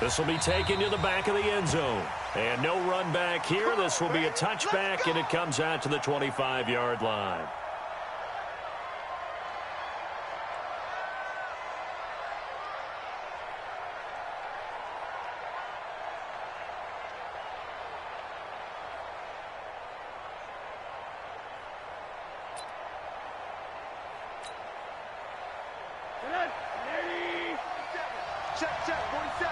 This will be taken to the back of the end zone. And no run back here. This will be a touchback, and it comes out to the 25-yard line. Check, 47.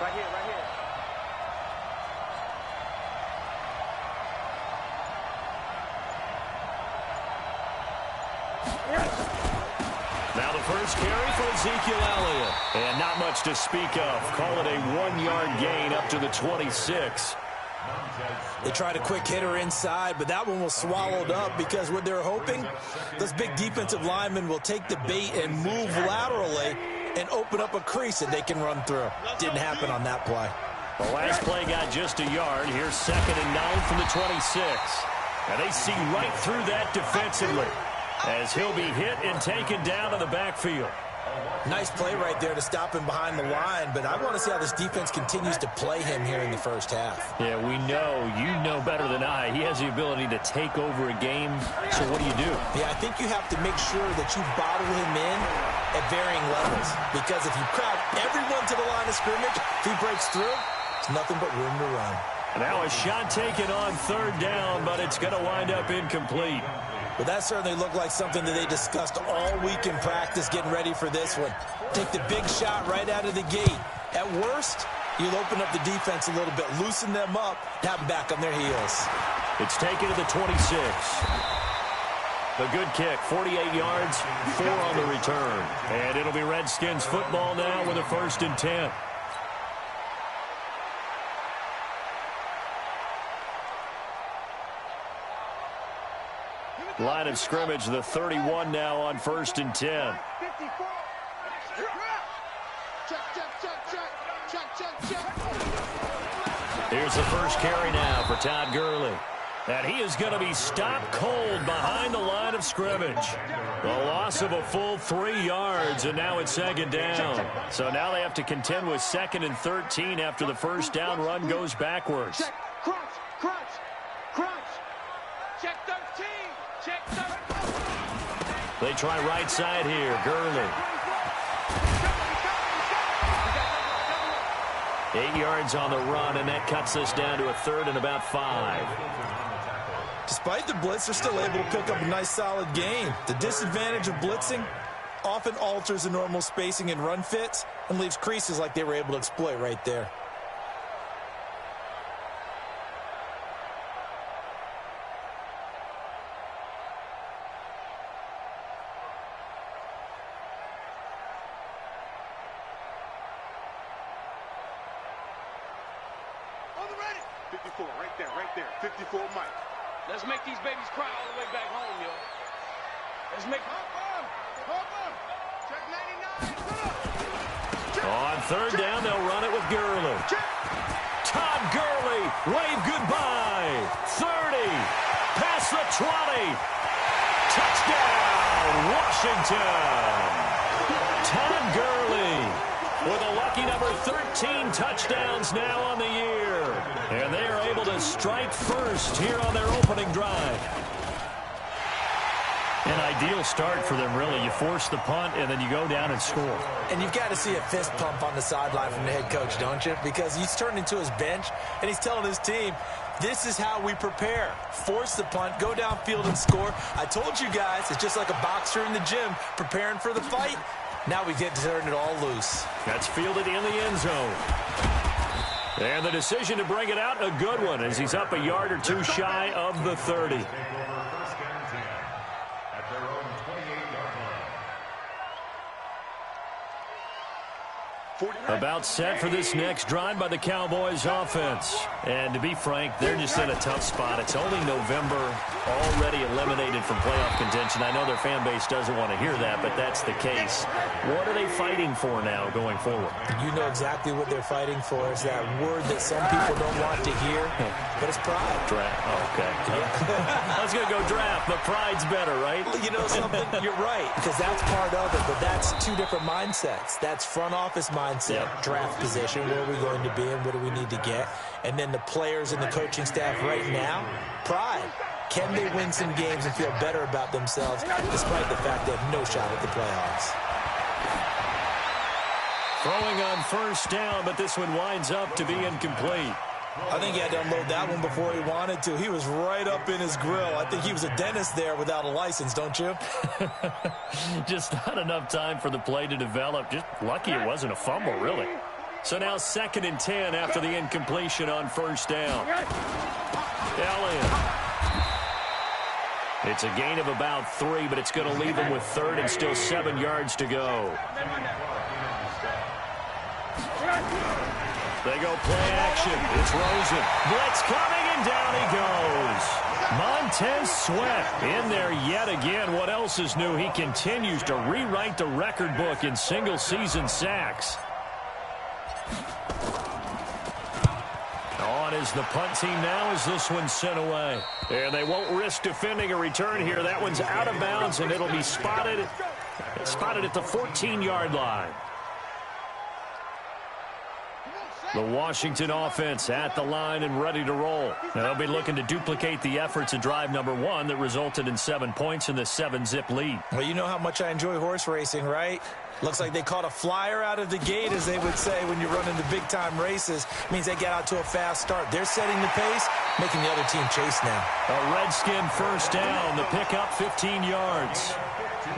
Right here. Now the first carry for Ezekiel Elliott. And not much to speak of. Call it a 1-yard gain up to the 26. They tried a quick hitter inside, but that one was swallowed up because what they're hoping, those big defensive linemen will take the bait and move laterally and open up a crease that they can run through. Didn't happen on that play. The last play got just a yard. Here's 2nd and 9 from the 26. And they see right through that defensively as he'll be hit and taken down to the backfield. Nice play right there to stop him behind the line, but I want to see how this defense continues to play him here in the first half. Yeah, we know. You know better than I. He has the ability to take over a game. So what do you do? Yeah, I think you have to make sure that you bottle him in at varying levels, because if you crowd everyone to the line of scrimmage, if he breaks through, it's nothing but room to run. And now a shot taken on 3rd down, but it's going to wind up incomplete. But that certainly looked like something that they discussed all week in practice getting ready for this one. Take the big shot right out of the gate. At worst, you'll open up the defense a little bit, loosen them up, have them back on their heels. It's taken to the 26. The good kick, 48 yards, 4 on the return. And it'll be Redskins football now with a 1st and 10. Line of scrimmage, the 31 now on 1st and 10. Here's the first carry now for Todd Gurley. And he is going to be stopped cold behind the line of scrimmage. The loss of a full 3 yards, and now it's 2nd down. So now they have to contend with 2nd and 13 after the first down run goes backwards. Check, crunch. Check 13. They try right side here. Gurley. 8 yards on the run, and that cuts us down to a 3rd and about 5. Despite the blitz, they're still able to pick up a nice, solid gain. The disadvantage of blitzing often alters the normal spacing and run fits and leaves creases like they were able to exploit right there. Right there. 54 Mike. Let's make these babies cry all the way back home, yo. Let's make them. Check 99. On 3rd down, they'll run it with Gurley. Todd Gurley, wave goodbye. 30, past the 20. Touchdown, Washington. Todd Gurley with a lucky number 13 touchdowns now on the year. And they are able to strike first here on their opening drive. An ideal start for them, really. You force the punt, and then you go down and score. And you've got to see a fist pump on the sideline from the head coach, don't you? Because he's turned into his bench, and he's telling his team, this is how we prepare. Force the punt, go downfield and score. I told you guys, it's just like a boxer in the gym preparing for the fight. Now we get to turn it all loose. That's fielded in the end zone. And the decision to bring it out, a good one, as he's up a yard or two shy of the 30. About set for this next drive by the Cowboys offense. And to be frank, they're just in a tough spot. It's only November, already eliminated from playoff contention. I know their fan base doesn't want to hear that, but that's the case. What are they fighting for now going forward? You know exactly what they're fighting for. Is that word that some people don't want to hear, but it's pride. Draft. Oh, okay. I was going to go draft, but pride's better, right? You know something? You're right, because that's part of it, but that's two different mindsets. That's front office mindset. Yep. Draft position, where are we going to be and what do we need to get? And then the players and the coaching staff right now, pride. Can they win some games and feel better about themselves despite the fact they have no shot at the playoffs? Throwing on first down, but this one winds up to be incomplete. I think he had to unload that one before he wanted to. He was right up in his grill. I think he was a dentist there without a license, don't you? Just not enough time for the play to develop. Just lucky it wasn't a fumble, really. So now 2nd and 10 after the incompletion on first down. Elliott. It's a gain of about 3, but it's going to leave him with 3rd and still 7 yards to go. They go play action. It's Rosen. Blitz coming, and down he goes. Montez Sweat in there yet again. What else is new? He continues to rewrite the record book in single-season sacks. On is the punt team now as this one's sent away. And they won't risk defending a return here. That one's out of bounds, and it'll be spotted at the 14-yard line. The Washington offense at the line and ready to roll. Now they'll be looking to duplicate the efforts of drive number 1 that resulted in 7 points in the 7-zip lead. Well, you know how much I enjoy horse racing, right? Looks like they caught a flyer out of the gate, as they would say when you run into big-time races. It means they get out to a fast start. They're setting the pace, making the other team chase now. A Redskin first down. The pickup 15 yards.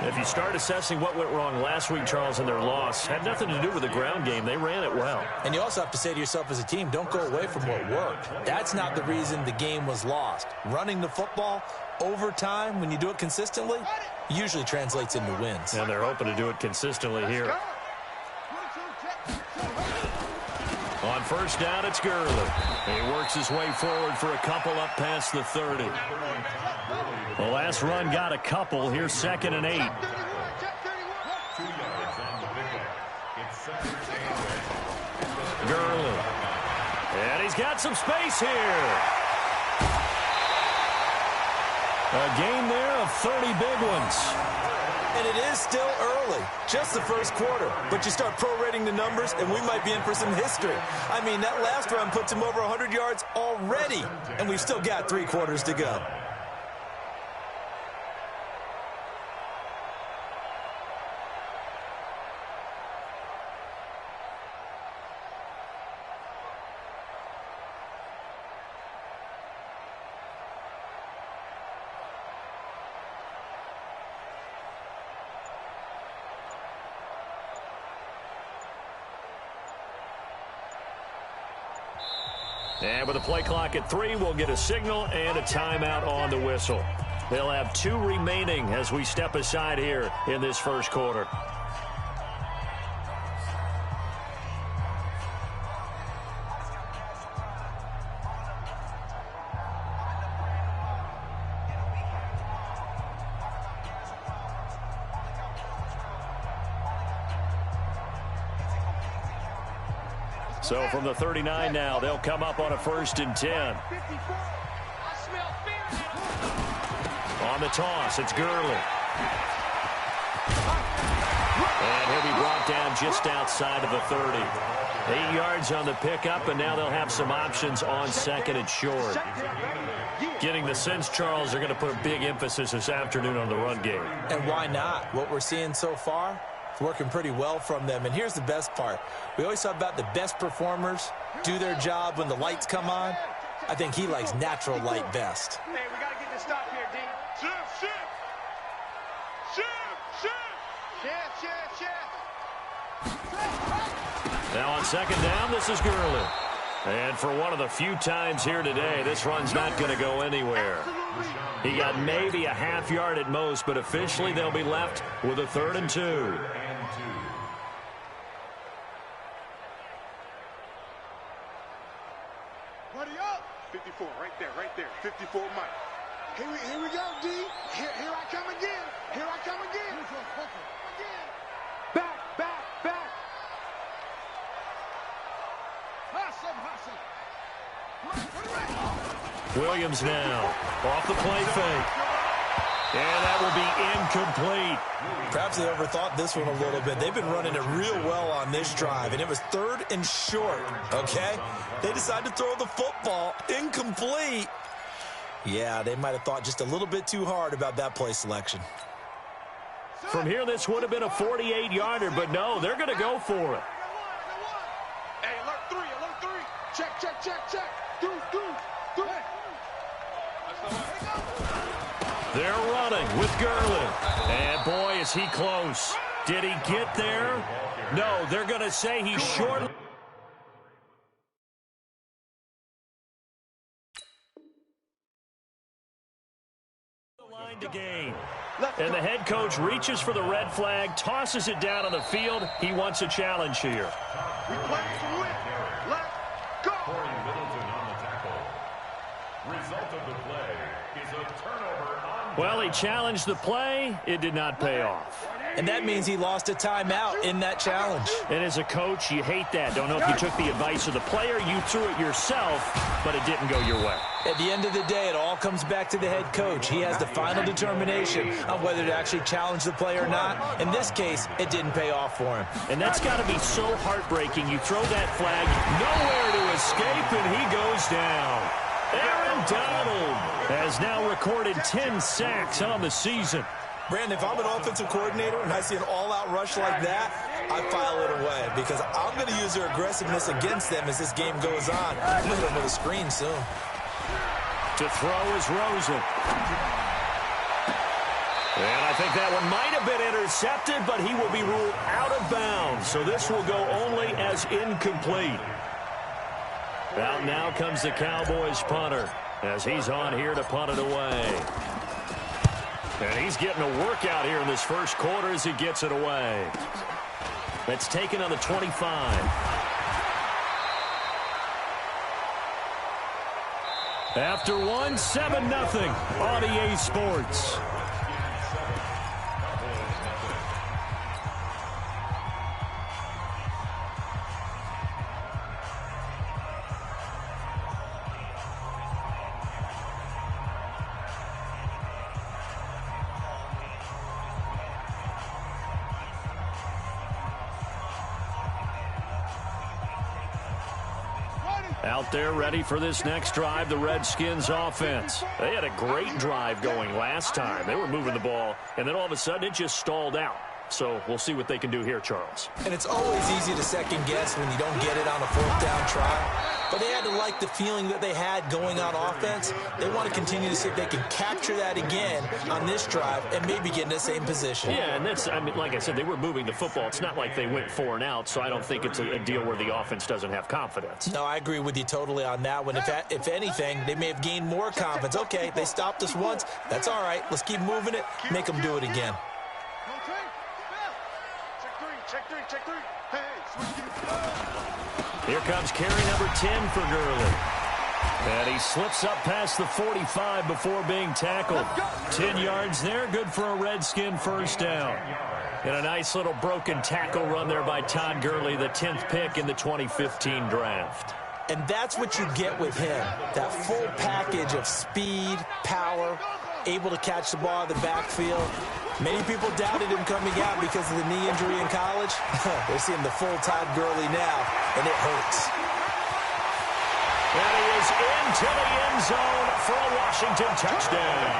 If you start assessing what went wrong last week, Charles, in their loss, had nothing to do with the ground game. They ran it well. And you also have to say to yourself as a team, don't go away from what worked. That's not the reason the game was lost. Running the football over time, when you do it consistently, usually translates into wins. And they're hoping to do it consistently here. On first down, it's Gurley. He works his way forward for a couple up past the 30. The last run got a couple. Here's 2nd and 8. Gurley. And he's got some space here. A gain there of 30 big ones. And it is still early, just the first quarter. But you start prorating the numbers, and we might be in for some history. I mean, that last run puts him over 100 yards already, and we've still got 3 quarters to go. And with the play clock at 3, we'll get a signal and a timeout on the whistle. They'll have 2 remaining as we step aside here in this first quarter. So from the 39 now, they'll come up on a 1st and 10. On the toss, it's Gurley. And he'll be brought down just outside of the 30. 8 yards on the pickup, and now they'll have some options on 2nd and short. Getting the sense, Charles, they're going to put a big emphasis this afternoon on the run game. And why not? What we're seeing so far, it's working pretty well from them. And here's the best part. We always talk about the best performers do their job when the lights come on. I think he likes natural light best. Hey, we got to get this stop here, D. Shift. Now on 2nd down, this is Gurley. And for one of the few times here today, this run's not going to go anywhere. He got maybe a half yard at most, but officially they'll be left with a 3rd and 2. Buddy up. 54, right there. 54, Mike. Here we go, D. Here I come again. Back. Williams now off the play fake. And that will be incomplete. Perhaps they overthought this one a little bit. They've been running it real well on this drive, and it was 3rd and short, okay? They decided to throw the football incomplete. Yeah, they might have thought just a little bit too hard about that play selection. From here, this would have been a 48-yarder, but no, they're going to go for it. Hey, alert 3, alert 3. Check, check, check, check. Do. They're running with Gurley. And, boy, is he close. Did he get there? No, they're going to say he's short. The line to gain. And the head coach reaches for the red flag, tosses it down on the field. He wants a challenge here. We play to win. Let's go. Corey Middleton on the tackle. Result of the play is a turnover on. Well, he challenged the play. It did not pay off. And that means he lost a timeout in that challenge. And as a coach, you hate that. Don't know if you took the advice of the player. You threw it yourself, but it didn't go your way. At the end of the day, it all comes back to the head coach. He has the final determination on whether to actually challenge the play or not. In this case, it didn't pay off for him. And that's got to be so heartbreaking. You throw that flag, nowhere to escape, and he goes down. Aaron Donald has now recorded 10 sacks on the season. Brandon, if I'm an offensive coordinator and I see an all-out rush like that, I file it away because I'm going to use their aggressiveness against them as this game goes on. I'm going to hit them with a screen soon. To throw is Rosen. And I think that one might have been intercepted, but he will be ruled out of bounds. So this will go only as incomplete. Out now comes the Cowboys punter as he's on here to punt it away. And he's getting a workout here in this first quarter as he gets it away. That's taken on the 25. After one, 7-0 on EA Sports. Out there ready for this next drive, the Redskins offense. They had a great drive going last time. They were moving the ball, and then all of a sudden it just stalled out. So we'll see what they can do here, Charles. And it's always easy to second guess when you don't get it on a 4th down try. But they had to like the feeling that they had going on offense. They want to continue to see if they can capture that again on this drive and maybe get in the same position. Yeah, and that's, I mean, like I said, they were moving the football. It's not like they went 4 and out, so I don't think it's a deal where the offense doesn't have confidence. No, I agree with you totally on that one. If anything, they may have gained more confidence. Okay, they stopped us once. That's all right. Let's keep moving it. Make them do it again. Check three. Hey, Here comes carry number 10 for Gurley. And he slips up past the 45 before being tackled. 10 yards there, good for a Redskin first down. And a nice little broken tackle run there by Todd Gurley, the 10th pick in the 2015 draft. And that's what you get with him, that full package of speed, power, able to catch the ball in the backfield. Many people doubted him coming out because of the knee injury in college. They're seeing the full Todd Gurley now, and it hurts. And he is into the end zone for a Washington touchdown.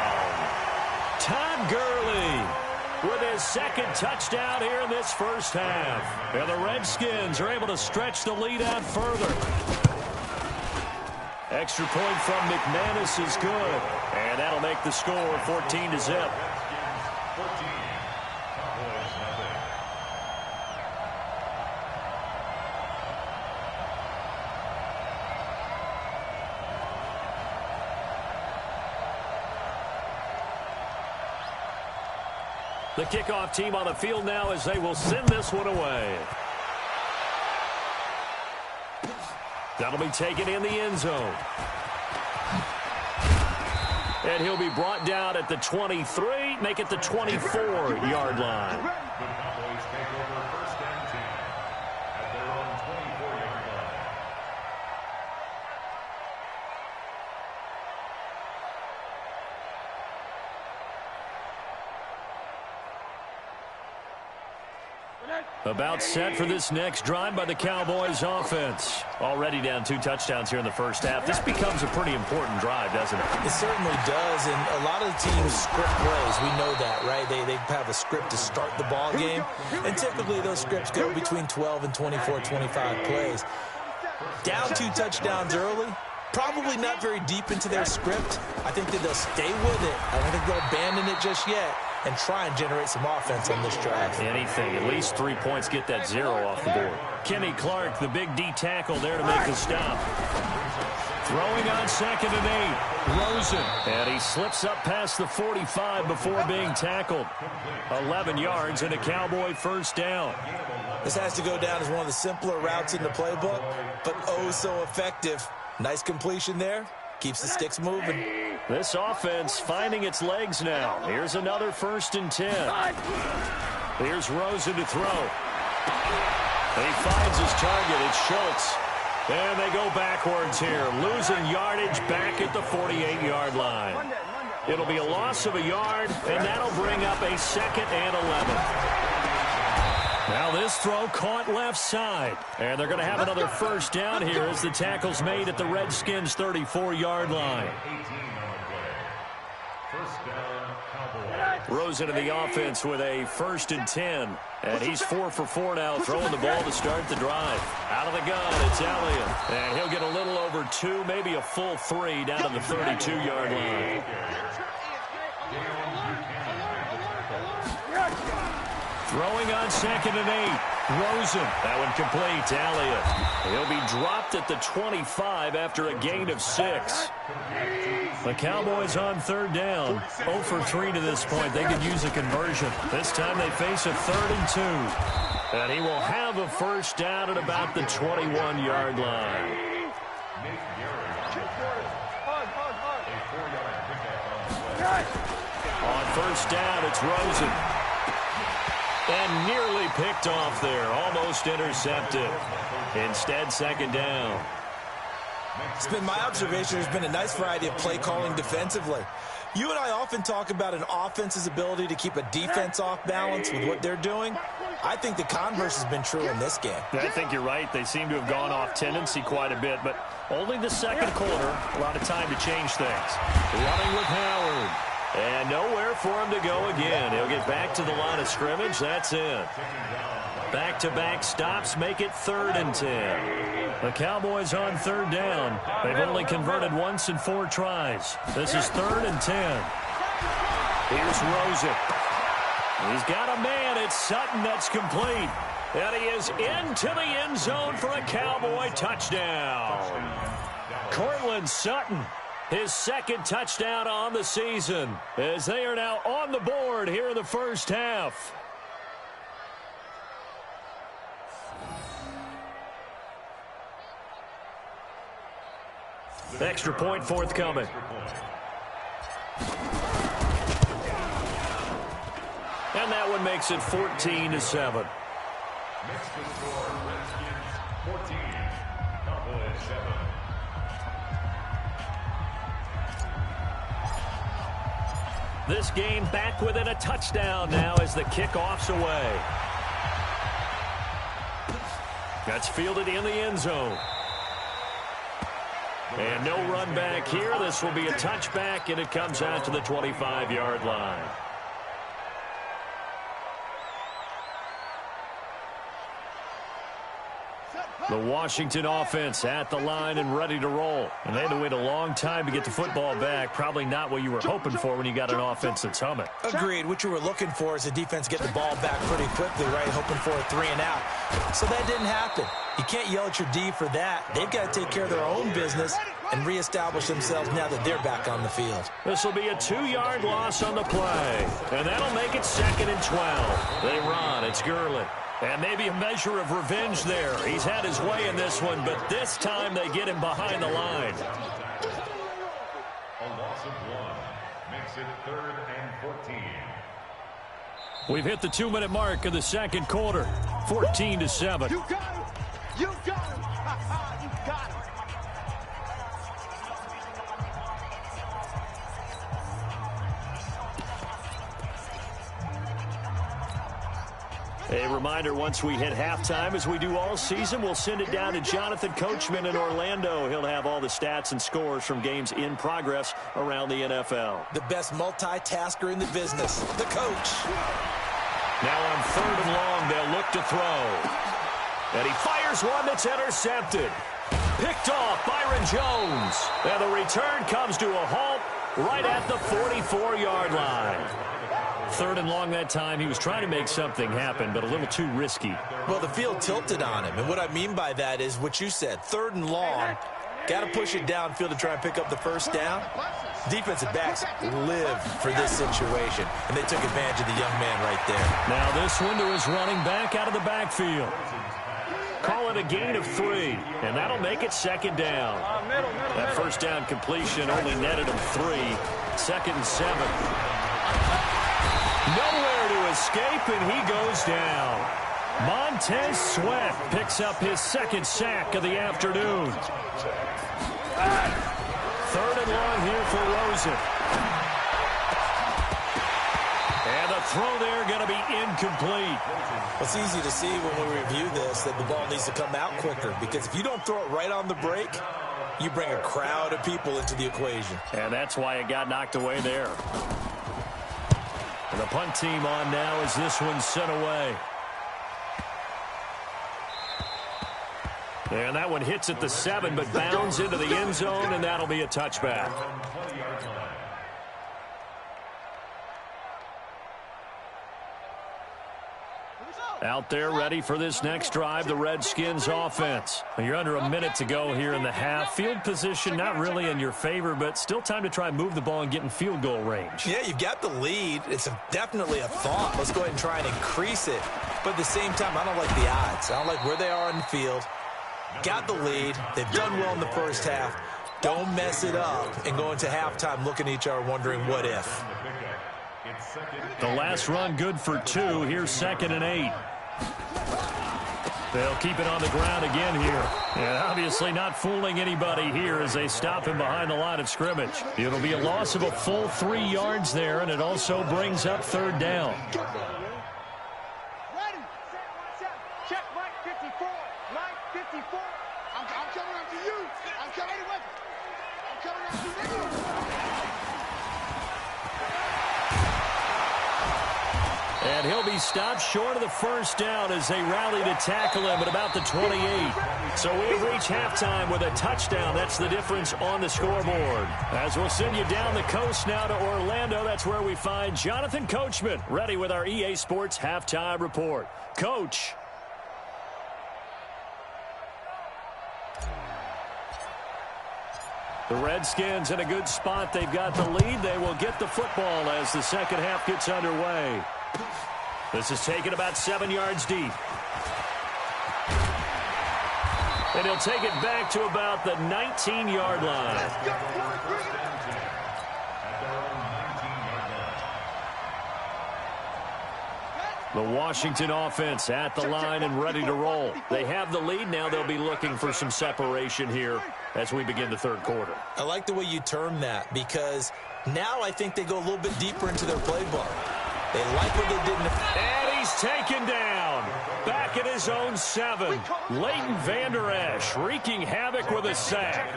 Todd Gurley with his 2nd touchdown here in this first half. And the Redskins are able to stretch the lead out further. Extra point from McManus is good. And that'll make the score 14-0. The kickoff team on the field now as they will send this one away. That'll be taken in the end zone. And he'll be brought down at the 23, make it the 24-yard line. The Cowboys take over 1st and 10 at their own 24-yard line. About set for this next drive by the Cowboys offense. Already down 2 touchdowns here in the first half. This becomes a pretty important drive, doesn't it? It certainly does, and a lot of the teams script plays. We know that, right? They have a script to start the ball game, and typically those scripts go between 12 and 24, 25 plays. Down 2 touchdowns early, probably not very deep into their script. I think that they'll stay with it. I don't think they'll abandon it just yet and try and generate some offense on this drive. Anything. At least 3 points, get that 0 off the board. Kenny Clark, the big D tackle there to make the stop. Throwing on 2nd and 8. Rosen. And he slips up past the 45 before being tackled. 11 yards and a Cowboy first down. This has to go down as one of the simpler routes in the playbook, but oh so effective. Nice completion there. Keeps the sticks moving. This offense finding its legs now. Here's another 1st and 10. Here's Rosen to throw. He finds his target. It's Schultz. And they go backwards here, losing yardage back at the 48-yard line. It'll be a loss of a yard, and that'll bring up a 2nd and 11. Now this throw caught left side. And they're going to have another first down here as the tackle's made at the Redskins' 34-yard line. Rosen in the offense with a 1st and 10. And he's 4 for 4 now, throwing the ball to start the drive. Out of the gun, it's Elliott. And he'll get a little over 2, maybe a full 3 down to the 32-yard line. Throwing on 2nd and 8. Rosen. That one complete to Elliott. He'll be dropped at the 25 after a gain of 6. The Cowboys on 3rd down. 0 for 3 to this point. They could use a conversion. This time they face a 3rd and 2. And he will have a first down at about the 21-yard line. On 1st down, it's Rosen. And nearly picked off there. Almost intercepted. Instead, 2nd down. It's been my observation. There's been a nice variety of play calling defensively. You and I often talk about an offense's ability to keep a defense off balance with what they're doing. I think the converse has been true in this game. I think you're right. They seem to have gone off tendency quite a bit, but only the 2nd quarter. A lot of time to change things. Running with Howard. And nowhere for him to go again. He'll get back to the line of scrimmage. That's it. Back-to-back stops make it 3rd and 10. The Cowboys on 3rd down. They've only converted once in 4 tries. This is 3rd and 10. Here's Rosen. He's got a man. It's Sutton. That's complete. And he is into the end zone for a Cowboy touchdown. Cortland Sutton. His 2nd touchdown on the season as they are now on the board here in the first half. Extra point forthcoming. And that one makes it 14-7. Next to score, Redskins 14, Cowboys 7. This game back within a touchdown now as the kickoff's away. That's fielded in the end zone. And no run back here. This will be a touchback, and it comes out to the 25-yard line. The Washington offense at the line and ready to roll. And they had to wait a long time to get the football back. Probably not what you were hoping for when you got an offense that's humming. Agreed. What you were looking for is the defense get the ball back pretty quickly, right? Hoping for a 3 and out. So that didn't happen. You can't yell at your D for that. They've got to take care of their own business and reestablish themselves now that they're back on the field. This will be a 2-yard loss on the play. And that'll make it 2nd and 12. They run. It's Gurley. And maybe a measure of revenge there. He's had his way in this one, but this time they get him behind the line. A loss of 1 makes it 3rd and 14. We've hit the 2-minute mark of the 2nd quarter. 14-7. You got him. You got him. You got him. A reminder, once we hit halftime, as we do all season, we'll send it down to Jonathan Coachman in Orlando. He'll have all the stats and scores from games in progress around the NFL. The best multitasker in the business, the coach. Now on 3rd and long, they'll look to throw. And he fires one that's intercepted. Picked off Byron Jones. And the return comes to a halt right at the 44-yard line. 3rd and long that time. He was trying to make something happen, but a little too risky. Well, the field tilted on him. And what I mean by that is what you said. 3rd and long. Got to push it downfield to try and pick up the first down. Defensive backs live for this situation, and they took advantage of the young man right there. Now this one to his running back out of the backfield. Call it a gain of 3, and that'll make it 2nd down. That first down completion only netted him 3. 2nd and 7. Nowhere to escape, and he goes down. Montez Sweat picks up his 2nd sack of the afternoon. 3rd and long here for Rosen. And the throw there going to be incomplete. It's easy to see when we review this that the ball needs to come out quicker, because if you don't throw it right on the break, you bring a crowd of people into the equation. And that's why it got knocked away there. And the punt team on now as this one's sent away. And that one hits at the 7, but bounds into the end zone, and that'll be a touchback. Out there ready for this next drive, the Redskins offense. You're under a minute to go here in the half. Field position not really in your favor, but still time to try and move the ball and get in field goal range. Yeah, you've got the lead. It's definitely a thought. Let's go ahead and try and increase it. But at the same time, I don't like the odds. I don't like where they are on the field. Got the lead. They've done well in the first half. Don't mess it up and go into halftime looking at each other wondering what if. The last run good for 2. Here's 2nd and 8. They'll keep it on the ground again here. And obviously not fooling anybody here as they stop him behind the line of scrimmage. It'll be a loss of a full 3 yards there, and it also brings up 3rd down. Ready. Check Mike 54. Mike 54. I'm coming after you. I'm coming with you. I'm coming after you. And he'll be stopped short of the first down as they rally to tackle him at about the 28. So we've reached halftime with a touchdown. That's the difference on the scoreboard. As we'll send you down the coast now to Orlando, that's where we find Jonathan Coachman, ready with our EA Sports halftime report. Coach. The Redskins in a good spot. They've got the lead. They will get the football as the second half gets underway. This is taken about 7 yards deep. And he'll take it back to about the 19-yard line. The Washington offense at the line and ready to roll. They have the lead. Now they'll be looking for some separation here as we begin the 3rd quarter. I like the way you term that, because now I think they go a little bit deeper into their play bar. They like what they did in the... And he's taken down. Back at his own 7. Leighton Vander Esch wreaking havoc with a sack.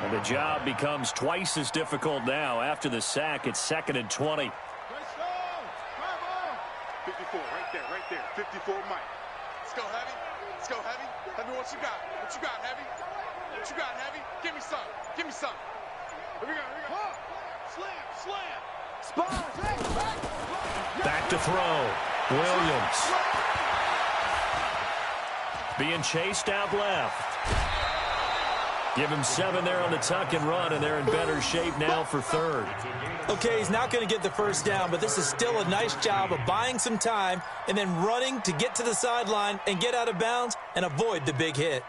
And the job becomes twice as difficult now. After the sack, it's 2nd and 20. 54, right there. 54, Mike. Let's go, Heavy. Let's go, Heavy. Heavy, what you got? What you got, Heavy? What you got, Heavy? Give me some. Give me some. Here we go. Slam. Back to throw. Williams. Being chased out left. Give him 7 there on the tuck and run, and they're in better shape now for 3rd. Okay, he's not going to get the first down, but this is still a nice job of buying some time and then running to get to the sideline and get out of bounds and avoid the big hit.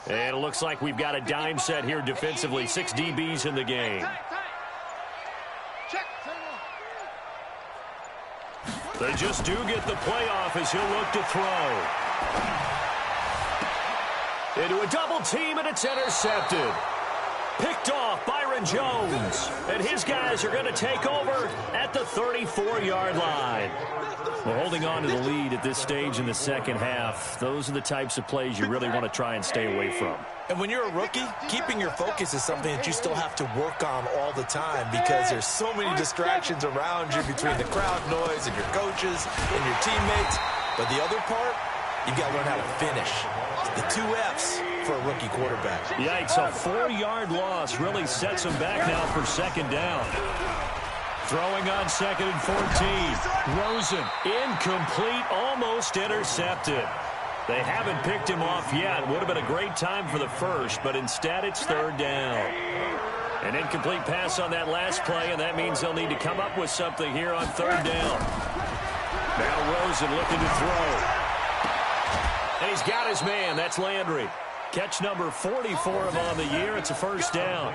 And it looks like we've got a dime set here defensively. 6 DBs in the game. They just do get the playoff as he'll look to throw. Into a double team, and it's intercepted. Picked off Byron Jones. And his guys are going to take over at the 34-yard line. Well, holding on to the lead at this stage in the second half, those are the types of plays you really want to try and stay away from. And when you're a rookie, keeping your focus is something that you still have to work on all the time because there's so many distractions around you between the crowd noise and your coaches and your teammates. But the other part, you've got to learn how to finish. The 2 F's for a rookie quarterback. Yikes, a 4-yard loss really sets him back now for second down. Throwing on 2nd and 14. Rosen, incomplete, almost intercepted. They haven't picked him off yet. Would have been a great time for the first, but instead it's 3rd down. An incomplete pass on that last play, and that means they'll need to come up with something here on 3rd down. Now Rosen looking to throw. And he's got his man. That's Landry. Catch number 44 of on the year. It's a 1st down.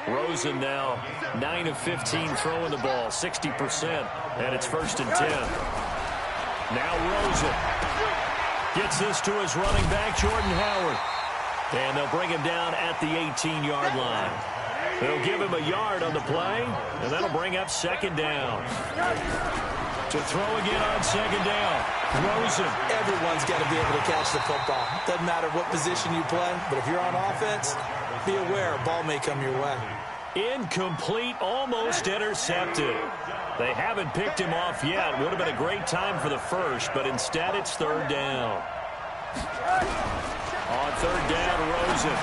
Rosen now 9 of 15 throwing the ball, 60%, and it's 1st and 10. Now Rosen gets this to his running back, Jordan Howard. And they'll bring him down at the 18-yard line. They'll give him a yard on the play, and that'll bring up 2nd down. To throw again on 2nd down. Rosen. Everyone's got to be able to catch the football. Doesn't matter what position you play, but if you're on offense, be aware a ball may come your way. Incomplete, almost intercepted. They haven't picked him off yet. Would have been a great time for the first, but instead it's 3rd down. On 3rd down, Rosen.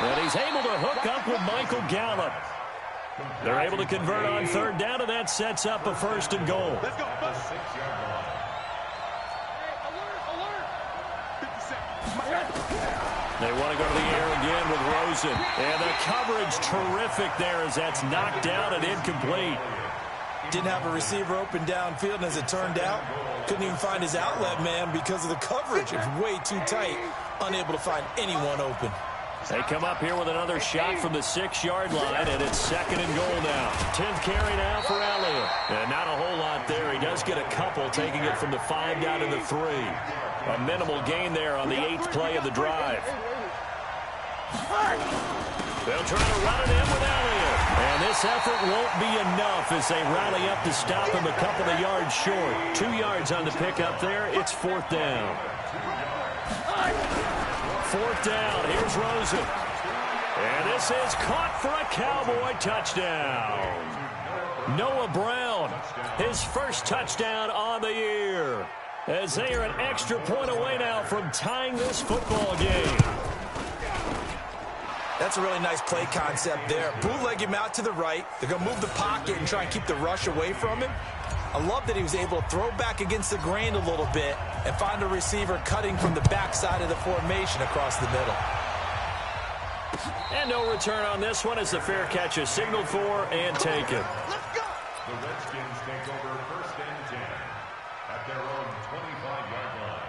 And he's able to hook up with Michael Gallup. They're able to convert on 3rd down, and that sets up a 1st and goal. Let's go. They want to go to the air again with Rosen. And the coverage terrific there as that's knocked down and incomplete. Didn't have a receiver open downfield, and as it turned out, couldn't even find his outlet man because of the coverage. It was way too tight, unable to find anyone open. They come up here with another shot from the 6-yard line, and it's 2nd and goal now. 10th carry now for Elliott. And not a whole lot there. He does get a couple, taking it from the 5 down to the 3. A minimal gain there on the 8th play of the drive. They'll try to run it in with Elliott. And this effort won't be enough as they rally up to stop him a couple of yards short. 2 yards on the pickup there. It's 4th down. 4th down. Here's Rosen. And this is caught for a Cowboy touchdown. Noah Brown, his first touchdown on the year. As they are an extra point away now from tying this football game. That's a really nice play concept there. Bootleg him out to the right. They're going to move the pocket and try and keep the rush away from him. I love that he was able to throw back against the grain a little bit and find a receiver cutting from the backside of the formation across the middle. And no return on this one as the fair catch is signaled for and taken. The Redskins take over 1st and 10 at their own 25-yard line.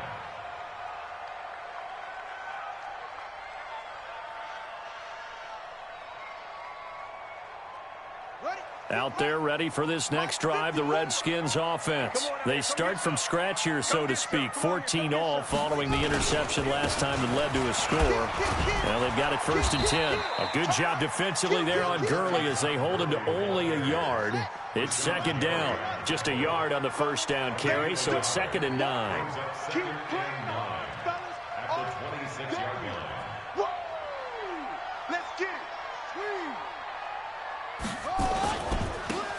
Out there ready for this next drive, the Redskins offense. They start from scratch here, so to speak. 14 all following the interception last time that led to a score. Well, they've got it 1st and 10. A good job defensively there on Gurley as they hold him to only a yard. It's 2nd down. Just a yard on the 1st down carry, so it's 2nd and 9. Keep playing, fellas. At the 26-yard line. Whoa! Let's get it. Swing.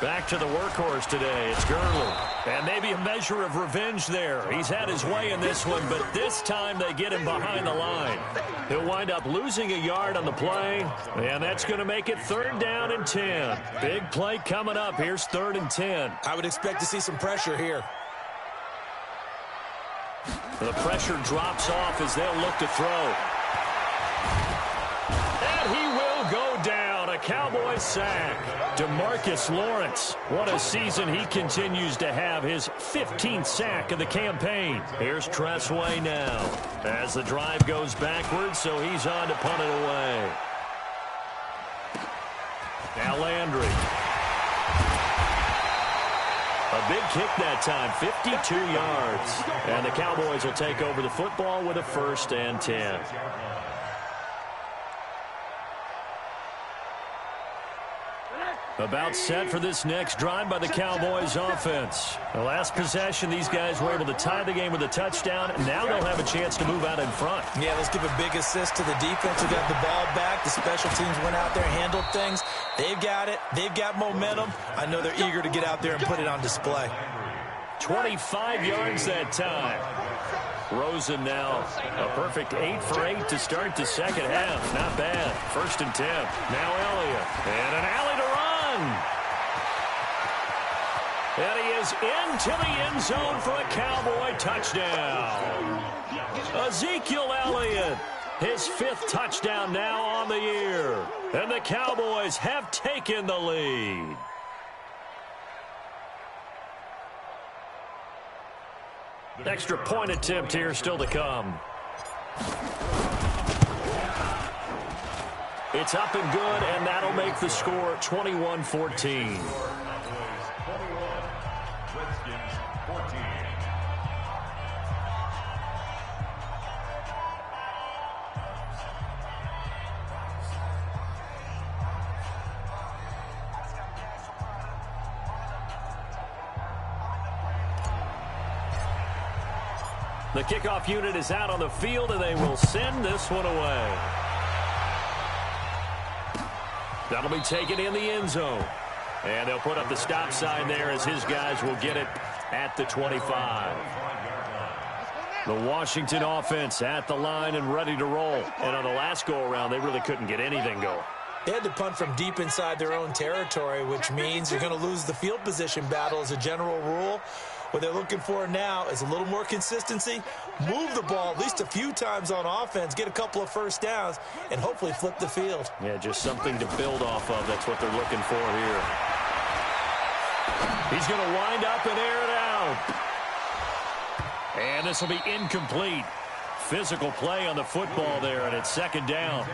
Back to the workhorse today. It's Gurley. And maybe a measure of revenge there. He's had his way in this one, but this time they get him behind the line. He'll wind up losing a yard on the play, and that's going to make it 3rd down and 10. Big play coming up. Here's 3rd and 10. I would expect to see some pressure here. The pressure drops off as they'll look to throw. And he will go down. A Cowboy sack. DeMarcus Lawrence. What a season he continues to have. His 15th sack of the campaign. Here's Tressway now. As the drive goes backwards, so he's on to punt it away. Now Landry. A big kick that time, 52 yards. And the Cowboys will take over the football with a 1st and 10. About set for this next drive by the Cowboys offense. The last possession, these guys were able to tie the game with a touchdown. Now they'll have a chance to move out in front. Yeah, let's give a big assist to the defense who got the ball back. The special teams went out there, handled things. They've got it. They've got momentum. I know they're eager to get out there and put it on display. 25 yards that time. Rosen now a perfect 8 for 8 to start the second half. Not bad. 1st and 10. Now Elliott. And an alley to run. And he is into the end zone for a Cowboy touchdown. Ezekiel Elliott, his 5th touchdown now on the year. And the Cowboys have taken the lead. Extra point attempt here still to come. It's up and good, and that'll make the score 21-14. The kickoff unit is out on the field, and they will send this one away. That'll be taken in the end zone. And they'll put up the stop sign there as his guys will get it at the 25. The Washington offense at the line and ready to roll. And on the last go-around, they really couldn't get anything going. They had to punt from deep inside their own territory, which means you're going to lose the field position battle as a general rule. What they're looking for now is a little more consistency, move the ball at least a few times on offense, get a couple of first downs, and hopefully flip the field. Yeah, just something to build off of. That's what they're looking for here. He's going to wind up and air it out. And this will be incomplete. Physical play on the football there, and it's 2nd down.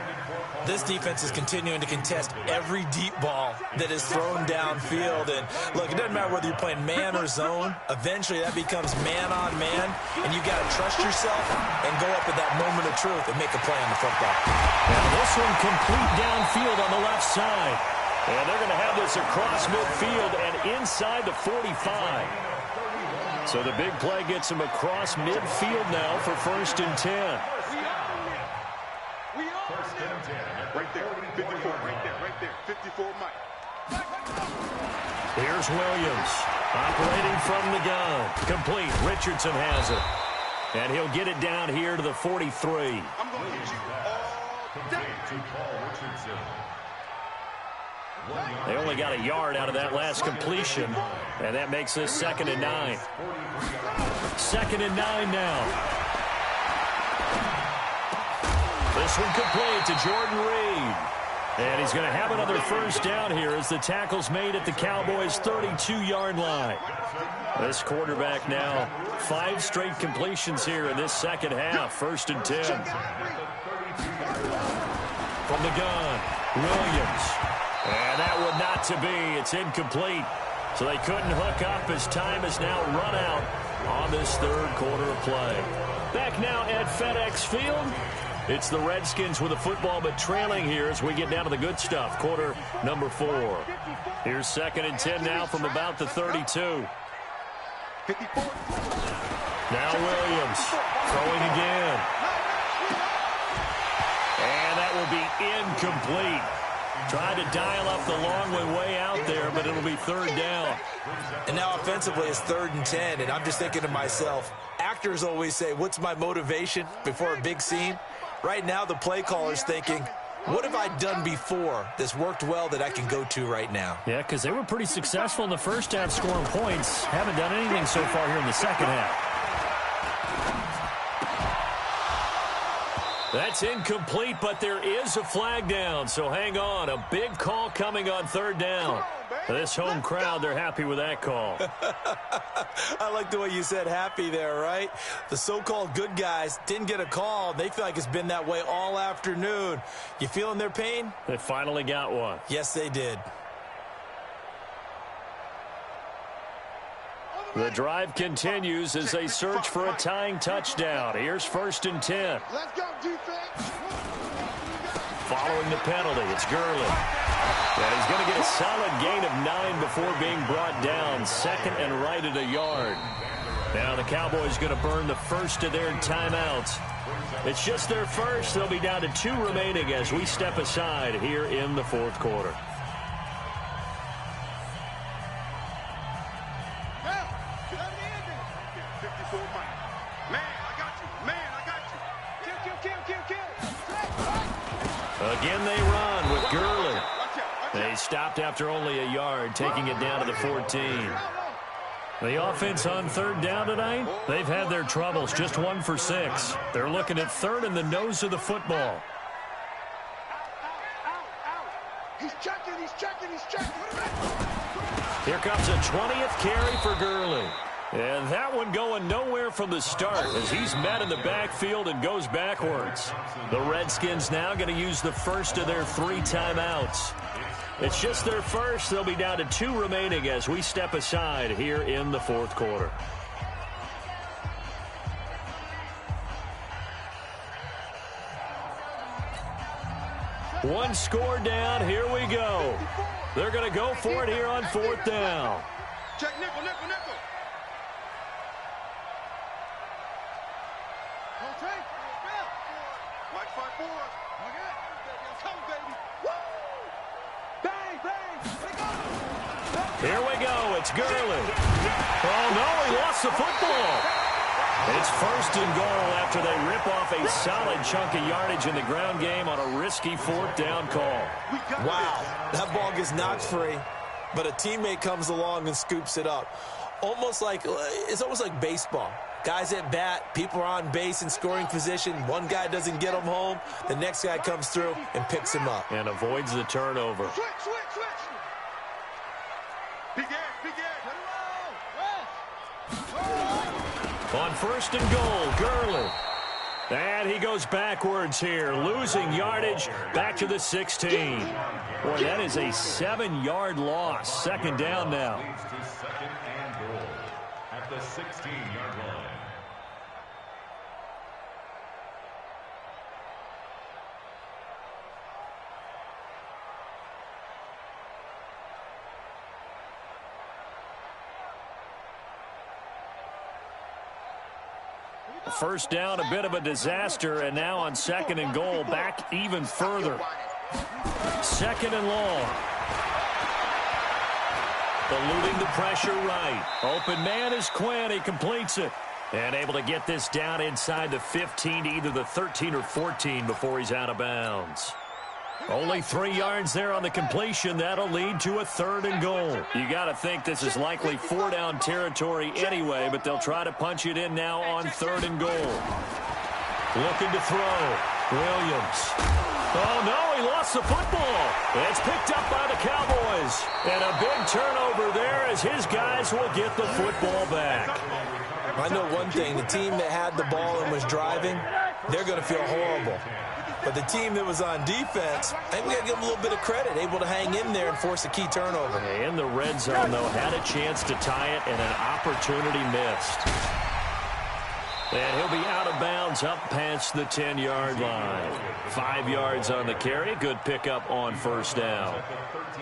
This defense is continuing to contest every deep ball that is thrown downfield. And, look, it doesn't matter whether you're playing man or zone. Eventually, that becomes man-on-man, and you got to trust yourself and go up at that moment of truth and make a play on the football. Now this one complete downfield on the left side. And they're going to have this across midfield and inside the 45. So the big play gets him across midfield now for 1st and 10. Right there, 54, right there, 54, Mike. Here's Williams, operating from the gun. Complete, Richardson has it. And he'll get it down here to the 43. I'm going to hit you all day. They only got a yard out of that last completion, and that makes this 2nd and 9. 2nd and 9 now. This one complete to Jordan Reed. And he's going to have another first down here as the tackle's made at the Cowboys' 32-yard line. This quarterback now 5 straight completions here in this second half. 1st and 10. From the gun, Williams. And that one not to be. It's incomplete. So they couldn't hook up as time is now run out on this 3rd quarter of play. Back now at FedEx Field. It's the Redskins with the football, but trailing here as we get down to the good stuff. Quarter number 4. Here's 2nd and 10 now from about the 32. Now Williams throwing again. And that will be incomplete. Tried to dial up the long way out there, but it'll be 3rd down. And now offensively it's 3rd and 10, and I'm just thinking to myself, actors always say, what's my motivation before a big scene? Right now the play caller's thinking, what have I done before that's worked well that I can go to right now? Yeah, because they were pretty successful in the first half scoring points. Haven't done anything so far here in the second half. That's incomplete, but there is a flag down, so hang on. A big call coming on 3rd down. This home crowd, they're happy with that call. I like the way you said happy there, right? The so-called good guys didn't get a call. They feel like it's been that way all afternoon. You feeling their pain? They finally got one. Yes, they did. The drive continues as they search for a tying touchdown. Here's 1st and 10. Let's go, defense. Following the penalty, it's Gurley. And he's going to get a solid gain of 9 before being brought down. 2nd and right at a yard. Now the Cowboys going to burn the first of their timeouts. It's just their first. They'll be down to 2 remaining as we step aside here in the 4th quarter. Again they run with Gurley. They stopped after only a yard, taking it down to the 14. The offense on 3rd down tonight, they've had their troubles, just 1 for 6. They're looking at 3rd in the nose of the football. He's checking. Here comes a 20th carry for Gurley. And that one going nowhere from the start as he's met in the backfield and goes backwards. The Redskins now going to use the first of their 3 timeouts. It's just their first. They'll be down to 2 remaining as we step aside here in the 4th quarter. One score down. Here we go. They're going to go for it here on 4th down. Check nickel. Mike 5-4. Come, baby. Woo! Bang! Here we go. It's Gurley. Oh, no, he lost the football. It's 1st and goal after they rip off a solid chunk of yardage in the ground game on a risky 4th down call. Wow, that ball gets knocked free, but a teammate comes along and scoops it up. It's almost like baseball. Guys at bat, people are on base in scoring position. One guy doesn't get him home. The next guy comes through and picks him up. And avoids the turnover. Switch. Big Ed. On 1st and goal, Gurley. And he goes backwards here, losing yardage back to the 16. Boy, that is a 7-yard loss. 2nd down now. Leads to 2nd and goal at the 16-yard line. First down, a bit of a disaster, and now on 2nd and goal, back even further. 2nd and long. Eluding the pressure right. Open man is Quinn. He completes it. And able to get this down inside the 15, either the 13 or 14 before he's out of bounds. Only 3 yards there on the completion. That'll lead to a 3rd and goal. You got to think this is likely 4-down territory anyway, but they'll try to punch it in now on 3rd and goal. Looking to throw. Williams. Oh, no, he lost the football. It's picked up by the Cowboys. And a big turnover there as his guys will get the football back. I know one thing. The team that had the ball and was driving, they're going to feel horrible. But the team that was on defense, I think we got to give them a little bit of credit, able to hang in there and force a key turnover. In the red zone, though, had a chance to tie it and an opportunity missed. And he'll be out of bounds up past the 10-yard line. 5 yards on the carry. Good pickup on 1st down.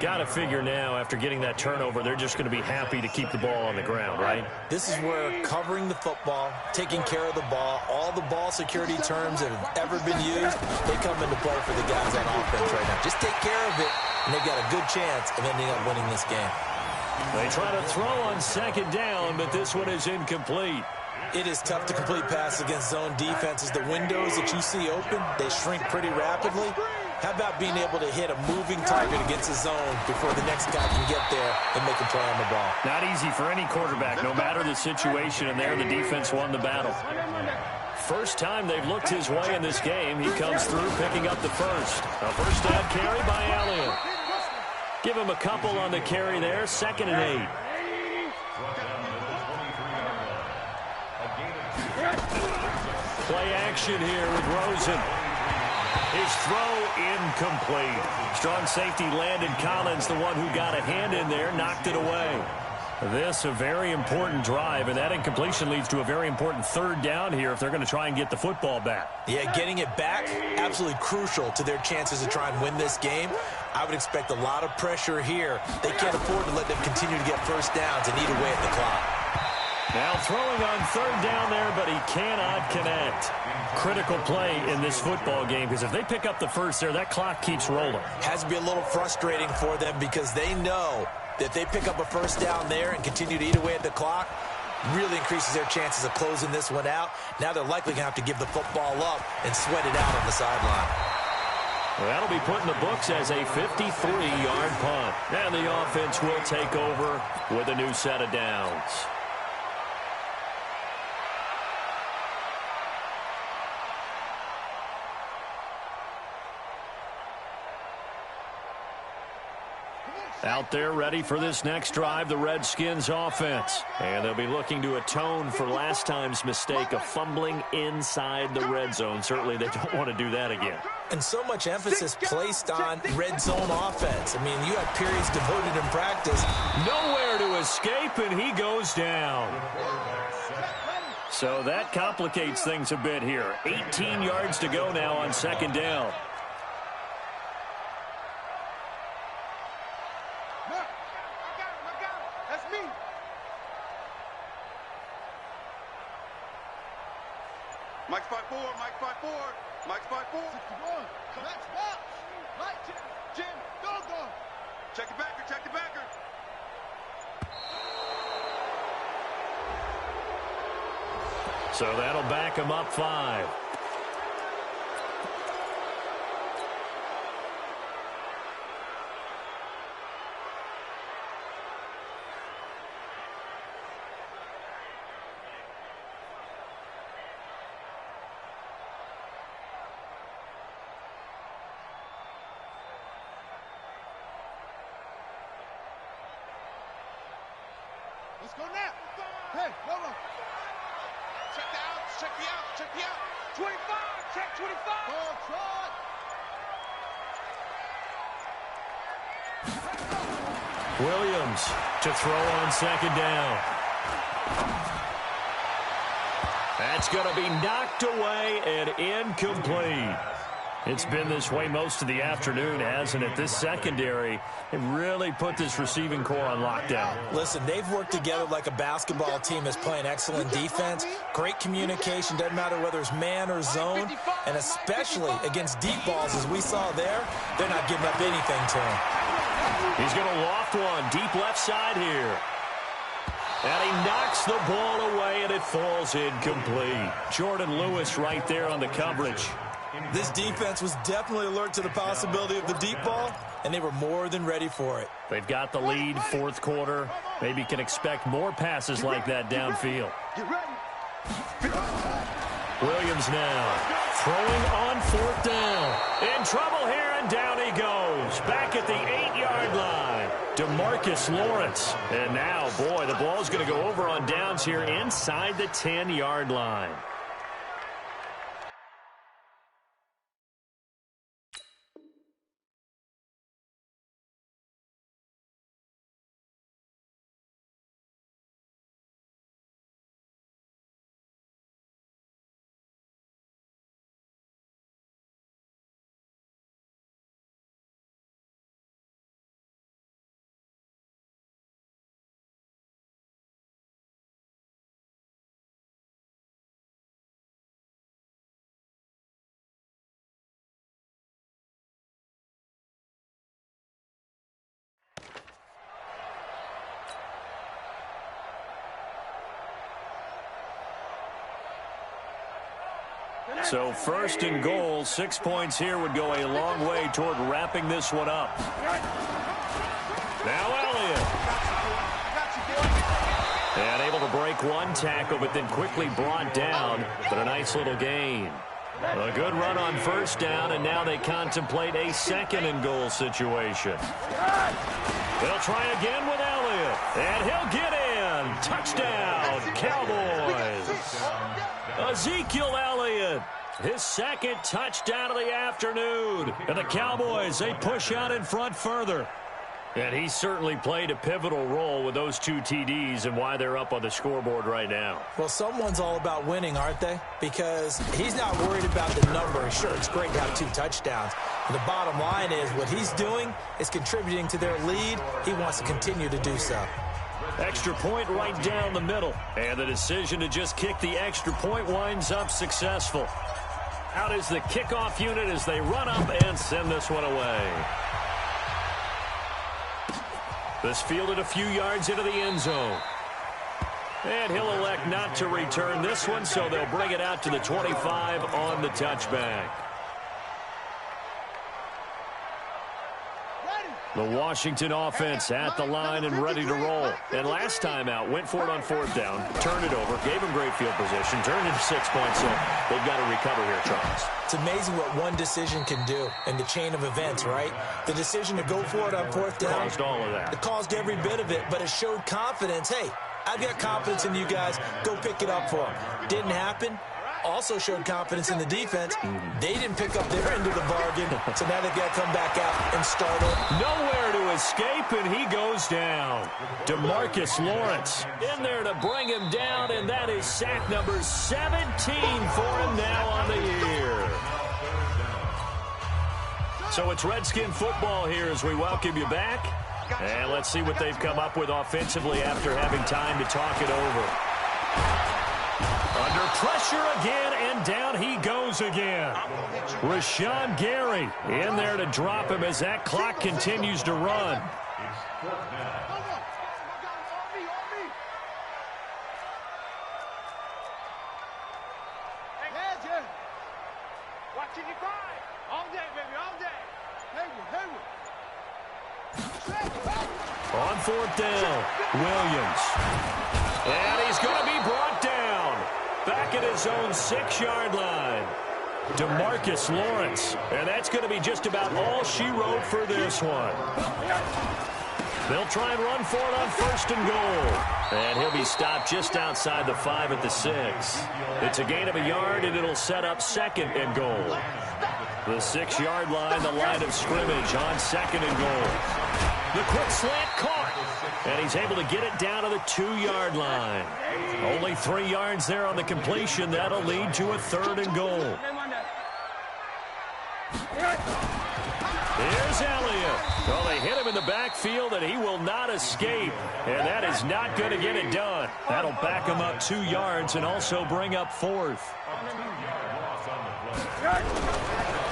Got to figure now, after getting that turnover, they're just going to be happy to keep the ball on the ground, right? This is where covering the football, taking care of the ball, all the ball security terms that have ever been used, they come into play for the guys on offense right now. Just take care of it, and they've got a good chance of ending up winning this game. They try to throw on 2nd down, but this one is incomplete. It is tough to complete passes against zone defenses. The windows that you see open, they shrink pretty rapidly. How about being able to hit a moving target against a zone before the next guy can get there and make a play on the ball? Not easy for any quarterback, no matter the situation, and there the defense won the battle. First time they've looked his way in this game. He comes through picking up the first. A 1st down carry by Elliott. Give him a couple on the carry there. 2nd and 8. Play action here with Rosen. His throw incomplete. Strong safety Landon Collins, the one who got a hand in there, knocked it away. This a very important drive, and that incompletion leads to a very important third down here if they're going to try and get the football back. Yeah, getting it back, absolutely crucial to their chances to try and win this game. I would expect a lot of pressure here. They can't afford to let them continue to get first downs and eat away at the clock. Now throwing on third down there, but he cannot connect. Critical play in this football game, because if they pick up the first there, that clock keeps rolling. Has to be a little frustrating for them because they know that if they pick up a first down there and continue to eat away at the clock, really increases their chances of closing this one out. Now they're likely going to have to give the football up and sweat it out on the sideline. Well, that'll be put in the books as a 53-yard punt. And the offense will take over with a new set of downs. Out there ready for this next drive, the Redskins offense. And they'll be looking to atone for last time's mistake of fumbling inside the red zone. Certainly they don't want to do that again. And so much emphasis placed on red zone offense. I mean, you have periods devoted in practice. Nowhere to escape, and he goes down. So that complicates things a bit here. 18 yards to go now on second down. Mike's 5-4, Mike's 5-4, Mike's 5-4. 61, Max box. Mike, Jim, go. Check the backer, check the backer. So that'll back him up 5. Let's go now. Hey, go. Check the outs, check the outs, check the outs. 25, check 25. Ball trot. Williams to throw on second down. That's going to be knocked away and incomplete. It's been this way most of the afternoon, hasn't it? This secondary, it really put this receiving core on lockdown. Listen, they've worked together like a basketball team that's playing excellent defense. Great communication, doesn't matter whether it's man or zone. And especially against deep balls, as we saw there, they're not giving up anything to him. He's going to loft one deep left side here. And he knocks the ball away, and it falls incomplete. Jordan Lewis right there on the coverage. This defense was definitely alert to the possibility of the deep ball, and they were more than ready for it. They've got the lead, fourth quarter. Maybe can expect more passes like that downfield. Williams now throwing on fourth down. In trouble here, and down he goes. Back at the 8-yard line. DeMarcus Lawrence. And now, boy, the ball's going to go over on downs here inside the 10-yard line. So first and goal, 6 points here would go a long way toward wrapping this one up. Now Elliott. And able to break one tackle, but then quickly brought down. But a nice little gain. A good run on first down, and now they contemplate a second and goal situation. They'll try again with Elliott. And he'll get in. Touchdown, Cowboys. Ezekiel Elliott, his second touchdown of the afternoon. And the Cowboys, they push out in front further. And he certainly played a pivotal role with those 2 TDs and why they're up on the scoreboard right now. Well, someone's all about winning, aren't they? Because he's not worried about the number. Sure, it's great to have 2 touchdowns. But the bottom line is what he's doing is contributing to their lead. He wants to continue to do so. Extra point right down the middle. And the decision to just kick the extra point winds up successful. Out is the kickoff unit as they run up and send this one away. This fielded a few yards into the end zone. And he'll elect not to return this one, so they'll bring it out to the 25 on the touchback. The Washington offense at the line and ready to roll. And last time out, went for it on 4th down, turned it over, gave him great field position, turned it to 6 points, so they've got to recover here, Charles. It's amazing what one decision can do in the chain of events, right? The decision to go for it on 4th down. Caused all of that. It caused every bit of it, but it showed confidence. Hey, I've got confidence in you guys. Go pick it up for them. Didn't happen. Also showed confidence in the defense. They didn't pick up their end of the bargain, so now they've got to come back out and start over. Nowhere to escape, and he goes down. DeMarcus Lawrence in there to bring him down, and that is sack number 17 for him now on the year. So it's Redskin football here as we welcome you back. And let's see what they've come up with offensively after having time to talk it over. Under pressure again, and down he goes again. Rashawn Gary in there to drop him as that clock continues to run. Watching you cry. All day, baby, all day. On 4th down, Williams. And he's going to be brought down. Back at his own 6-yard line. DeMarcus Lawrence. And that's going to be just about all she wrote for this one. They'll try and run for it on 1st and goal. And he'll be stopped just outside the 5 at the 6. It's a gain of a yard, and it'll set up 2nd and goal. The 6-yard line, the line of scrimmage on 2nd and goal. The quick slant caught. And he's able to get it down to the 2-yard line. Only 3 yards there on the completion. That'll lead to a 3rd and goal. Here's Elliott. Well, they hit him in the backfield, and he will not escape. And that is not going to get it done. That'll back him up 2 yards and also bring up 4th.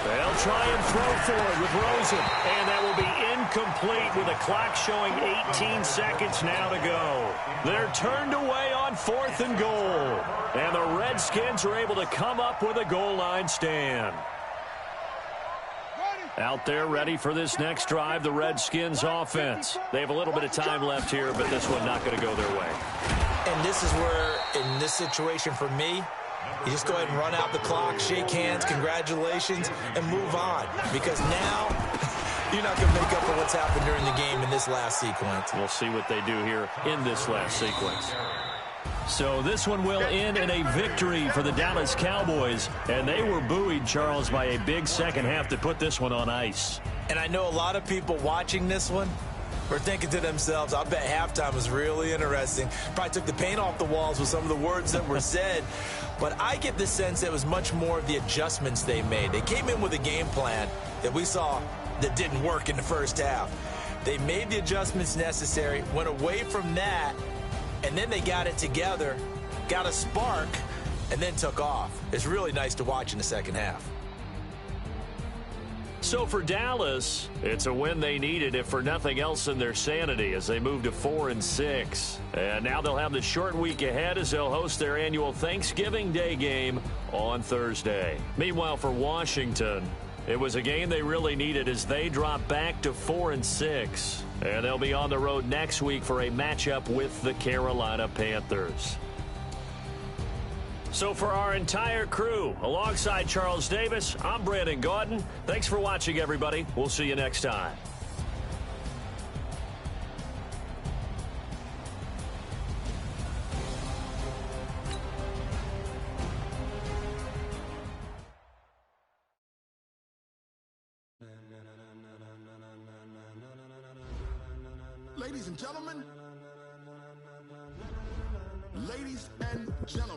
They'll try and throw forward with Rosen. And that will be incomplete with a clock showing 18 seconds now to go. They're turned away on 4th and goal. And the Redskins are able to come up with a goal line stand. Out there ready for this next drive, the Redskins offense. They have a little bit of time left here, but this one not going to go their way. And this is where, in this situation for me, you just go ahead and run out the clock, shake hands, congratulations, and move on. Because now you're not going to make up for what's happened during the game in this last sequence. We'll see what they do here in this last sequence. So this one will end in a victory for the Dallas Cowboys. And they were buoyed, Charles, by a big second half to put this one on ice. And I know a lot of people watching this one were thinking to themselves, I bet halftime was really interesting. Probably took the paint off the walls with some of the words that were said. But I get the sense that it was much more of the adjustments they made. They came in with a game plan that we saw that didn't work in the first half. They made the adjustments necessary, went away from that, and then they got it together, got a spark, and then took off. It's really nice to watch in the second half. So for Dallas, it's a win they needed, if for nothing else in their sanity, as they move to 4-6. And now they'll have the short week ahead as they'll host their annual Thanksgiving Day game on Thursday. Meanwhile, for Washington, it was a game they really needed as they drop back to 4-6. And they'll be on the road next week for a matchup with the Carolina Panthers. So for our entire crew, alongside Charles Davis, I'm Brandon Gaudin. Thanks for watching, everybody. We'll see you next time. Ladies and gentlemen, ladies and gentlemen.